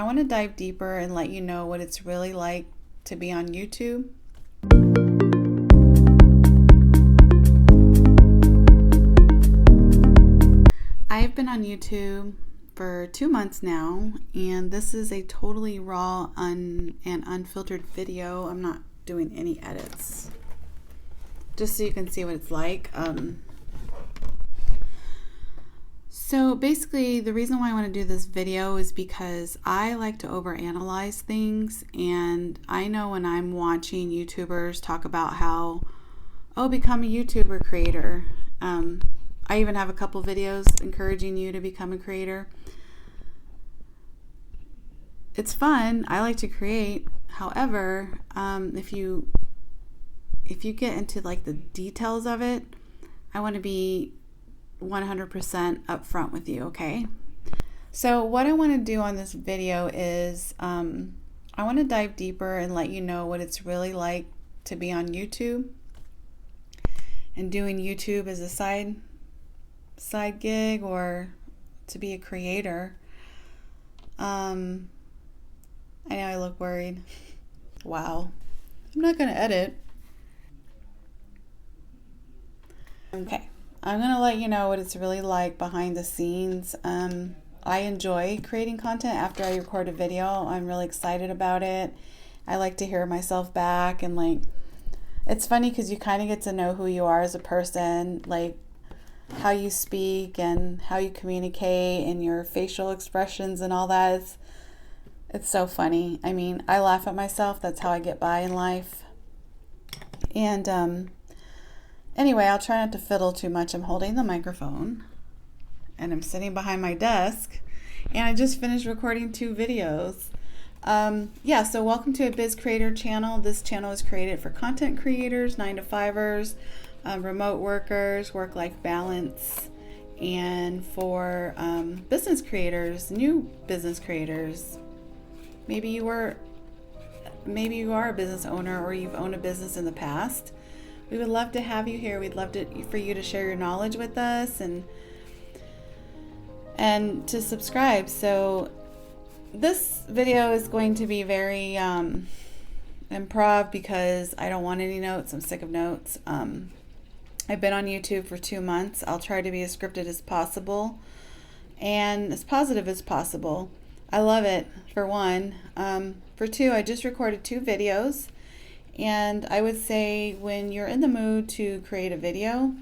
I want to dive deeper and let you know what it's really like to be on YouTube. I've been on YouTube for 2 months now, and this is a totally raw and unfiltered video. I'm not doing any edits, just so you can see what it's like. So basically, the reason why I want to do this video is because I like to overanalyze things, and I know when I'm watching YouTubers talk about how, become a YouTuber creator. I even have a couple videos encouraging you to become a creator. It's fun. I like to create. However, if you get into like the details of it, I want to be 100% upfront with you, okay? So what I want to do on this video is I want to dive deeper and let you know what it's really like to be on YouTube and doing YouTube as a side gig or to be a creator. I know I look worried. Wow. I'm not going to edit. Okay. I'm going to let you know what it's really like behind the scenes. I enjoy creating content after I record a video. I'm really excited about it. I like to hear myself back, and it's funny because you kind of get to know who you are as a person, like how you speak and how you communicate and your facial expressions and all that. It's so funny. I mean, I laugh at myself. That's how I get by in life. And anyway, I'll try not to fiddle too much. I'm holding the microphone and I'm sitting behind my desk, and I just finished recording 2 videos. So welcome to a Biz Creator channel. This channel is created for content creators, 9-to-5ers, remote workers, work-life balance, and for business creators, new business creators. Maybe you are a business owner, or you've owned a business in the past. We would love to have you here. We'd love for you to share your knowledge with us and to subscribe. So this video is going to be very improv because I don't want any notes. I'm sick of notes. I've been on YouTube for 2 months. I'll try to be as scripted as possible and as positive as possible. I love it, for one. For 2, I just recorded 2 videos. And I would say when you're in the mood to create a video,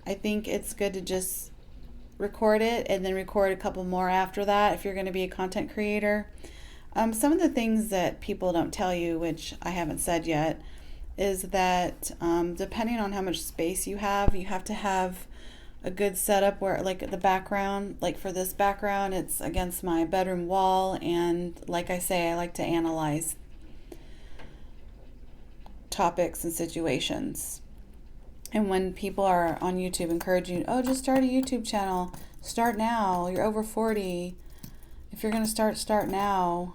I think it's good to just record it and then record a couple more after that if you're going to be a content creator. Some of the things that people don't tell you, which I haven't said yet, is that depending on how much space you have to have a good setup where, like, the background, like for this background, it's against my bedroom wall, and like I say, I like to analyze topics and situations. And when people are on YouTube encouraging you, just start a YouTube channel, start now, you're over 40, if you're going to start now,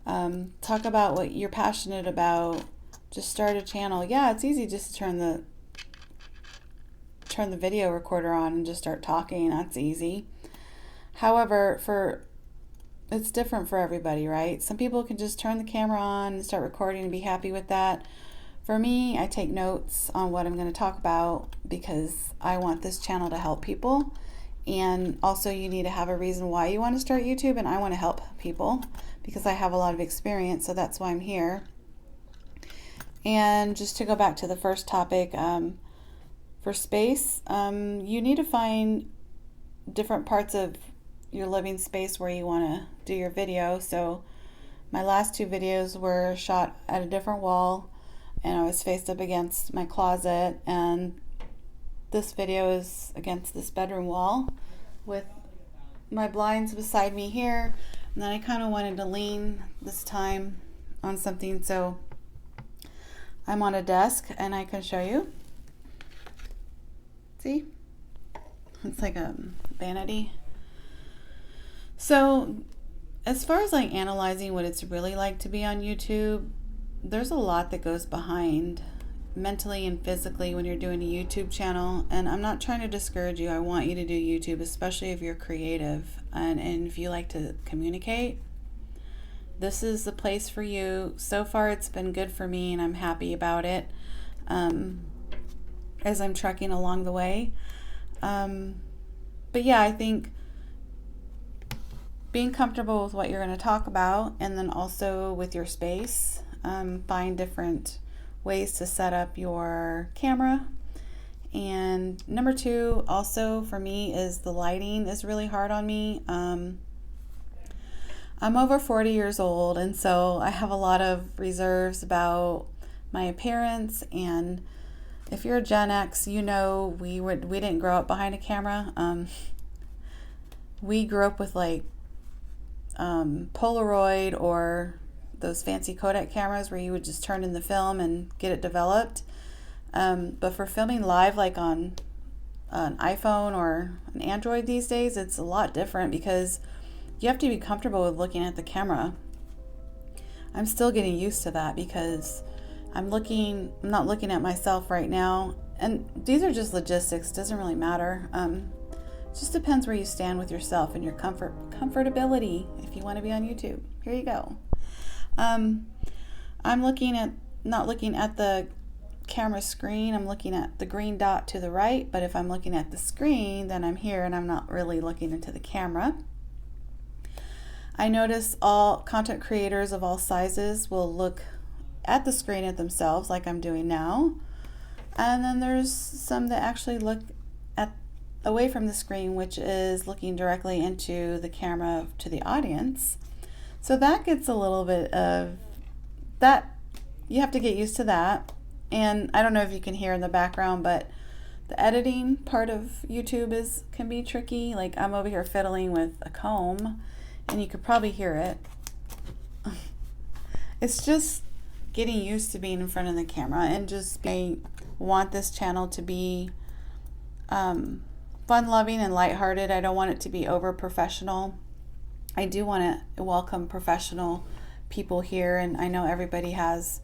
talk about what you're passionate about, just start a channel. Yeah, it's easy just to turn the video recorder on and just start talking. That's easy. However, it's different for everybody, right? Some people can just turn the camera on and start recording and be happy with that. For me, I take notes on what I'm going to talk about because I want this channel to help people. And also, you need to have a reason why you want to start YouTube, and I want to help people because I have a lot of experience, so that's why I'm here. And just to go back to the first topic, for space, you need to find different parts of your living space where you want to do your video. So my last 2 videos were shot at a different wall, and I was faced up against my closet, and this video is against this bedroom wall with my blinds beside me here. And then I kind of wanted to lean this time on something, so I'm on a desk and I can show you. See? It's like a vanity. So as far as like analyzing what it's really like to be on YouTube, there's a lot that goes behind mentally and physically when you're doing a YouTube channel. And I'm not trying to discourage you. I want you to do YouTube, especially if you're creative and if you like to communicate. this is the place for you. So far, it's been good for me, and I'm happy about it as I'm trekking along the way. But yeah, I think being comfortable with what you're going to talk about, and then also with your space, find different ways to set up your camera. And number 2 also for me is the lighting is really hard on me. I'm over 40 years old, and so I have a lot of reserves about my appearance. And if you're a Gen X, you know we didn't grow up behind a camera. We grew up with like Polaroid or those fancy Kodak cameras where you would just turn in the film and get it developed. But for filming live, like on an iPhone or an Android these days, it's a lot different because you have to be comfortable with looking at the camera. I'm still getting used to that because I'm not looking at myself right now. And these are just logistics, doesn't really matter. It just depends where you stand with yourself and your comfortability. If you want to be on YouTube, here you go. I'm not looking at the camera screen. I'm looking at the green dot to the right, but if I'm looking at the screen, then I'm here and I'm not really looking into the camera. I notice all content creators of all sizes will look at the screen at themselves like I'm doing now. And then there's some that actually look away from the screen, which is looking directly into the camera to the audience. So that gets a little bit of that. You have to get used to that. And I don't know if you can hear in the background, but the editing part of YouTube can be tricky. Like I'm over here fiddling with a comb, and you could probably hear it. It's just getting used to being in front of the camera, and I want this channel to be fun-loving and lighthearted. I don't want it to be over professional. I do want to welcome professional people here, and I know everybody has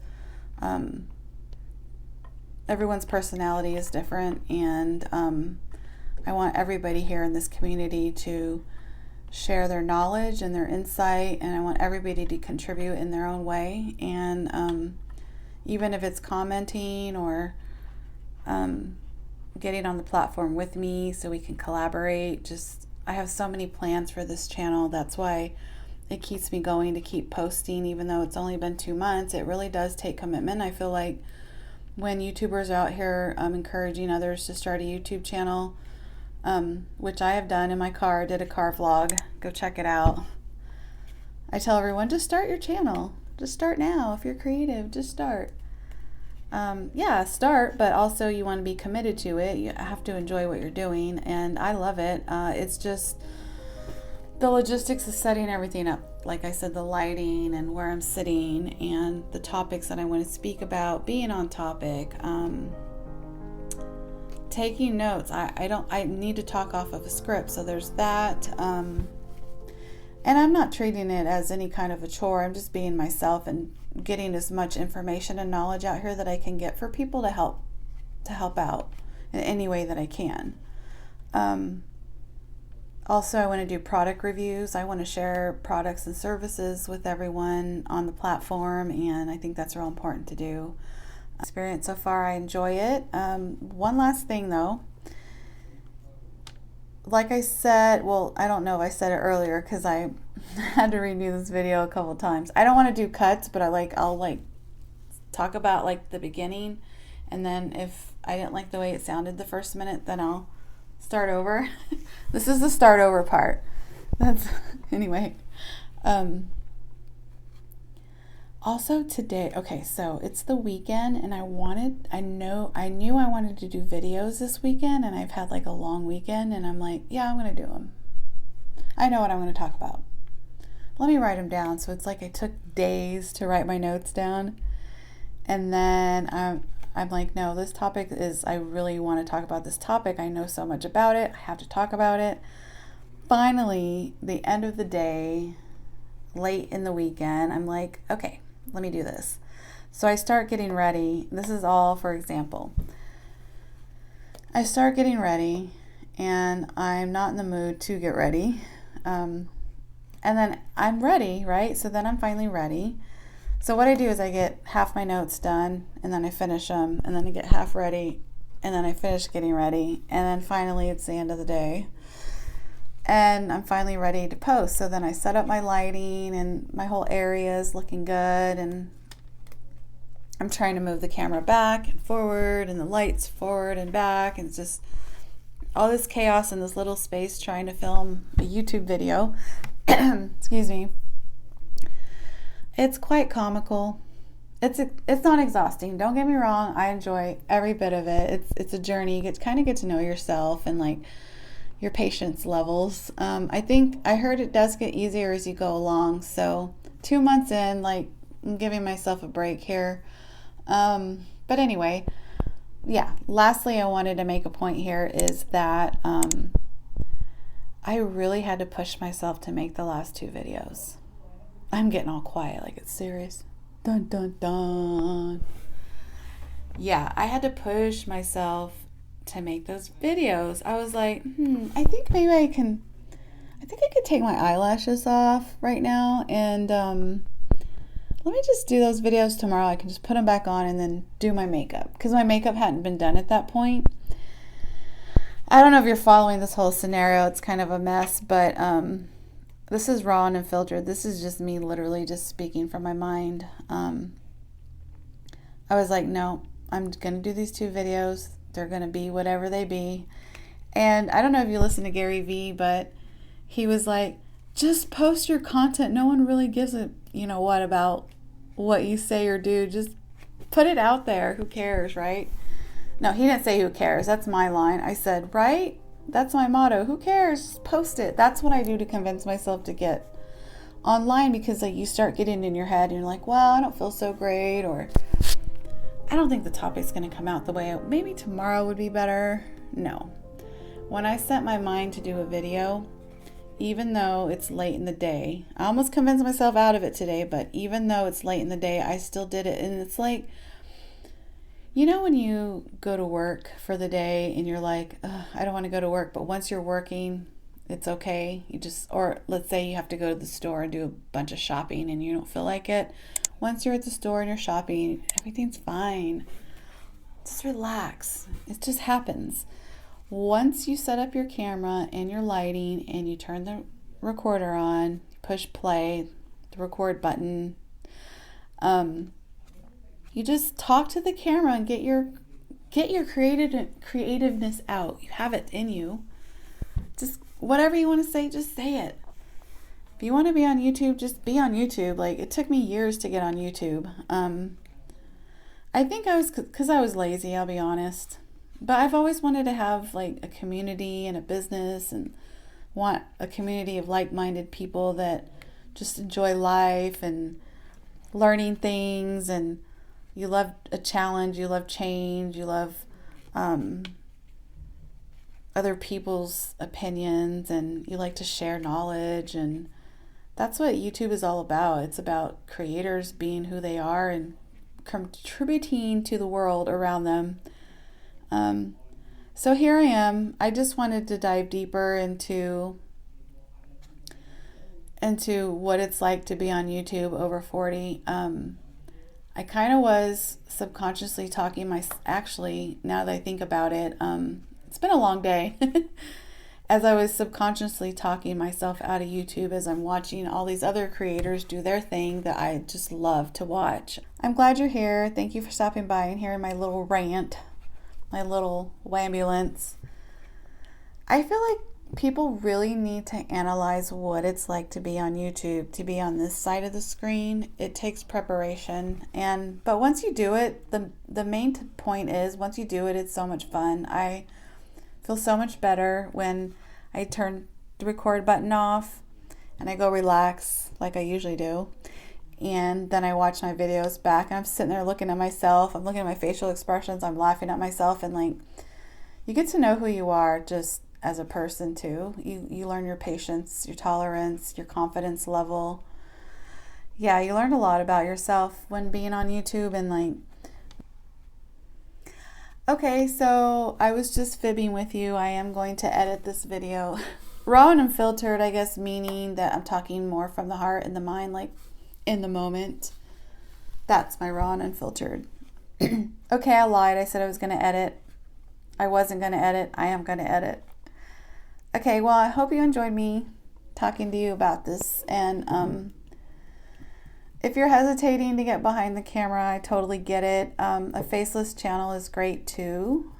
everyone's personality is different, and I want everybody here in this community to share their knowledge and their insight, and I want everybody to contribute in their own way. And even if it's commenting or getting on the platform with me so we can collaborate, I have so many plans for this channel. That's why it keeps me going to keep posting, even though it's only been 2 months. It really does take commitment. I feel like when YouTubers are out here encouraging others to start a YouTube channel, which I have done in my car, did a car vlog, go check it out. I tell everyone, just start your channel. Just start now. If you're creative, just start. Start, but also you want to be committed to it. You have to enjoy what you're doing, and I love it. It's just the logistics of setting everything up. Like I said, the lighting and where I'm sitting and the topics that I want to speak about, being on topic, taking notes. I need to talk off of a script, so there's that. And I'm not treating it as any kind of a chore. I'm just being myself and getting as much information and knowledge out here that I can get for people to help out in any way that I can. Also, I want to do product reviews. I want to share products and services with everyone on the platform, and I think that's real important to do. Experience so far, I enjoy it. One last thing though, like I said, well, I don't know if I said it earlier because I had to redo this video a couple times. I don't want to do cuts, but I'll talk about like the beginning, and then if I didn't like the way it sounded the first minute, then I'll start over. This is the start over part. Anyway. Also today, okay, so it's the weekend, and I knew I wanted to do videos this weekend, and I've had like a long weekend, and I'm like, yeah, I'm going to do them. I know what I'm going to talk about. Let me write them down. So it's like I took days to write my notes down, and then I'm like, no, this topic I really want to talk about this topic. I know so much about it. I have to talk about it. Finally, the end of the day, late in the weekend, I'm like, okay, let me do this. So I start getting ready. This is all for example. I start getting ready, and I'm not in the mood to get ready. And then I'm ready, right? So then I'm finally ready. So what I do is I get half my notes done, and then I finish them, and then I get half ready, and then I finish getting ready, and then finally it's the end of the day. And I'm finally ready to post. So then I set up my lighting, and my whole area is looking good, and I'm trying to move the camera back and forward, and the lights forward and back, and it's just all this chaos in this little space trying to film a YouTube video. Excuse me. It's quite comical. It's not exhausting. Don't get me wrong. I enjoy every bit of it. It's a journey. You kind of get to know yourself and like your patience levels. I think I heard it does get easier as you go along. So 2 months in, like, I'm giving myself a break here. But anyway, yeah. Lastly, I wanted to make a point here is that I really had to push myself to make the last 2 videos. I'm getting all quiet, like it's serious. Dun dun dun. Yeah, I had to push myself to make those videos. I was like, I think I could take my eyelashes off right now, and let me just do those videos tomorrow. I can just put them back on and then do my makeup, because my makeup hadn't been done at that point. I don't know if you're following this whole scenario. It's kind of a mess, but this is raw and unfiltered. This is just me literally just speaking from my mind. I was like, no, I'm going to do these 2 videos. They're going to be whatever they be. And I don't know if you listen to Gary Vee, but he was like, just post your content. No one really gives a, what about what you say or do. Just put it out there. Who cares, right? No, he didn't say who cares. That's my line. I said, right? That's my motto. Who cares? Just post it. That's what I do to convince myself to get online, because like you start getting in your head and you're like, well, I don't feel so great, or I don't think the topic's going to come out the way maybe tomorrow would be better. No. When I set my mind to do a video, even though it's late in the day, I almost convinced myself out of it today, but even though it's late in the day, I still did it. And it's like, when you go to work for the day and you're like, I don't want to go to work, but once you're working, it's okay. Or let's say you have to go to the store and do a bunch of shopping and you don't feel like it. Once you're at the store and you're shopping, everything's fine. Just relax. It just happens. Once you set up your camera and your lighting and you turn the recorder on, push play, the record button, you just talk to the camera and get your creativeness out. You have it in you. Just whatever you want to say, just say it. If you want to be on YouTube, just be on YouTube. Like, it took me years to get on YouTube. I think because I was lazy, I'll be honest. But I've always wanted to have like a community and a business, and want a community of like-minded people that just enjoy life and learning things, and you love a challenge, you love change, you love other people's opinions, and you like to share knowledge. And that's what YouTube is all about. It's about creators being who they are and contributing to the world around them. So here I am. I just wanted to dive deeper into what it's like to be on YouTube over 40. I kind of was subconsciously actually, now that I think about it, it's been a long day. As I was subconsciously talking myself out of YouTube as I'm watching all these other creators do their thing that I just love to watch. I'm glad you're here. Thank you for stopping by and hearing my little rant, my little wambulance. I feel like people really need to analyze what it's like to be on YouTube, to be on this side of the screen. It takes preparation, but once you do it, the main point is once you do it, it's so much fun. I feel so much better when I turn the record button off and I go relax like I usually do. And then I watch my videos back and I'm sitting there looking at myself. I'm looking at my facial expressions. I'm laughing at myself, and like, you get to know who you are just as a person too. You learn your patience, your tolerance, your confidence level. Yeah, you learn a lot about yourself when being on YouTube. And like, okay, so I was just fibbing with you. I am going to edit this video Raw and unfiltered, I guess, meaning that I'm talking more from the heart and the mind, like in the moment. That's my raw and unfiltered. Okay, I lied. I said I was going to edit. I wasn't going to edit. I am going to edit. Okay, well, I hope you enjoyed me talking to you about this. And if you're hesitating to get behind the camera, I totally get it. A faceless channel is great too.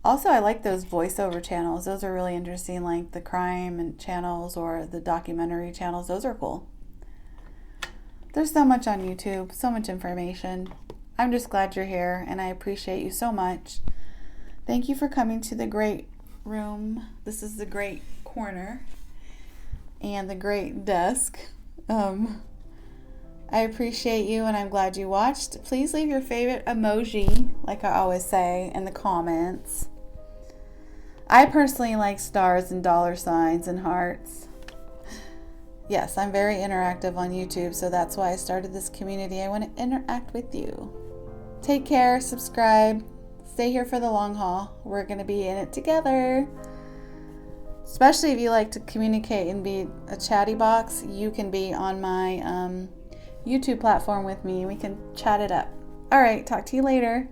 Also, I like those voiceover channels. Those are really interesting, like the crime and channels or the documentary channels. Those are cool. There's so much on YouTube, so much information. I'm just glad you're here, and I appreciate you so much. Thank you for coming to the great room. This is the great corner and the great desk. I appreciate you, and I'm glad you watched. Please leave your favorite emoji, like I always say, in the comments. I personally like stars and dollar signs and hearts. Yes, I'm very interactive on YouTube, so that's why I started this community. I want to interact with you. Take care, subscribe, stay here for the long haul. We're going to be in it together. Especially if you like to communicate and be a chatty box, you can be on my YouTube platform with me. We can chat it up. All right, talk to you later.